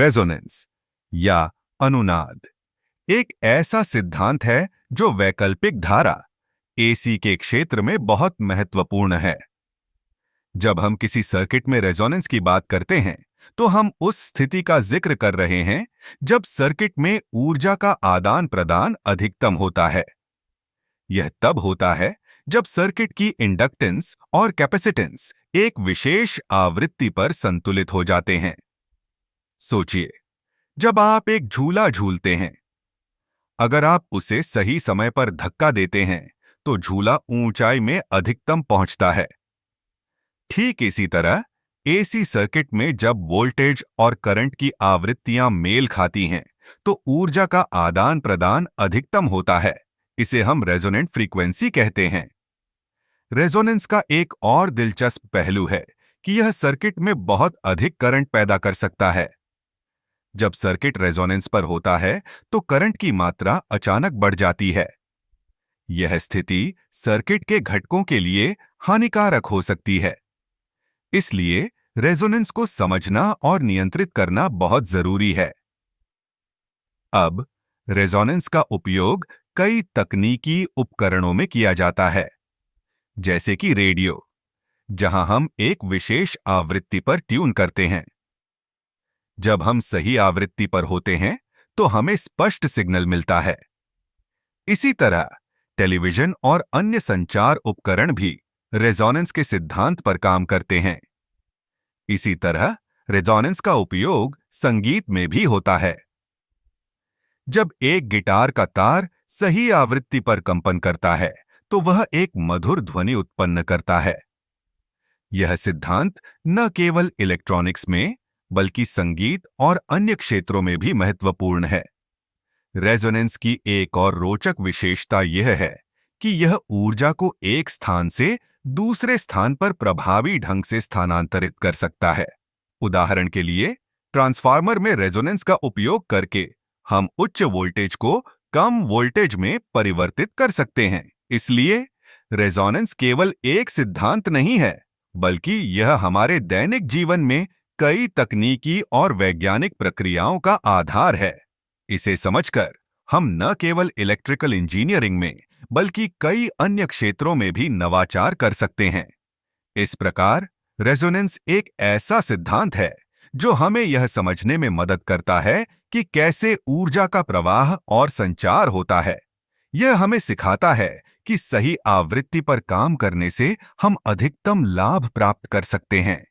Resonance या अनुनाद एक ऐसा सिद्धांत है जो वैकल्पिक धारा एसी के क्षेत्र में बहुत महत्वपूर्ण है। जब हम किसी सर्किट में रेजोनेंस की बात करते हैं तो हम उस स्थिति का जिक्र कर रहे हैं जब सर्किट में ऊर्जा का आदान प्रदान अधिकतम होता है। यह तब होता है जब सर्किट की इंडक्टेंस और कैपेसिटेंस एक विशेष आवृत्ति पर संतुलित हो जाते हैं। सोचिए, जब आप एक झूला झूलते हैं, अगर आप उसे सही समय पर धक्का देते हैं तो झूला ऊंचाई में अधिकतम पहुंचता है। ठीक इसी तरह एसी सर्किट में जब वोल्टेज और करंट की आवृत्तियां मेल खाती हैं तो ऊर्जा का आदान प्रदान अधिकतम होता है। इसे हम रेजोनेंट फ्रीक्वेंसी कहते हैं। रेजोनेंस का एक और दिलचस्प पहलू है कि यह सर्किट में बहुत अधिक करंट पैदा कर सकता है। जब सर्किट रेजोनेंस पर होता है तो करंट की मात्रा अचानक बढ़ जाती है। यह स्थिति सर्किट के घटकों के लिए हानिकारक हो सकती है। इसलिए रेजोनेंस को समझना और नियंत्रित करना बहुत जरूरी है। अब रेजोनेंस का उपयोग कई तकनीकी उपकरणों में किया जाता है, जैसे कि रेडियो, जहां हम एक विशेष आवृत्ति पर ट्यून करते हैं। जब हम सही आवृत्ति पर होते हैं तो हमें स्पष्ट सिग्नल मिलता है। इसी तरह टेलीविजन और अन्य संचार उपकरण भी रेजोनेंस के सिद्धांत पर काम करते हैं। इसी तरह रेजोनेंस का उपयोग संगीत में भी होता है। जब एक गिटार का तार सही आवृत्ति पर कंपन करता है तो वह एक मधुर ध्वनि उत्पन्न करता है। यह सिद्धांत न केवल इलेक्ट्रॉनिक्स में बल्कि संगीत और अन्य क्षेत्रों में भी महत्वपूर्ण है। रेजोनेंस की एक और रोचक विशेषता यह है कि यह ऊर्जा को एक स्थान से दूसरे स्थान पर प्रभावी ढंग से स्थानांतरित कर सकता है। उदाहरण के लिए, ट्रांसफार्मर में रेजोनेंस का उपयोग करके हम उच्च वोल्टेज को कम वोल्टेज में परिवर्तित कर सकते हैं। इसलिए रेजोनेंस केवल एक सिद्धांत नहीं है, बल्कि यह हमारे दैनिक जीवन में कई तकनीकी और वैज्ञानिक प्रक्रियाओं का आधार है। इसे समझकर हम न केवल इलेक्ट्रिकल इंजीनियरिंग में बल्कि कई अन्य क्षेत्रों में भी नवाचार कर सकते हैं। इस प्रकार रेजोनेंस एक ऐसा सिद्धांत है जो हमें यह समझने में मदद करता है कि कैसे ऊर्जा का प्रवाह और संचार होता है। यह हमें सिखाता है कि सही आवृत्ति पर काम करने से हम अधिकतम लाभ प्राप्त कर सकते हैं।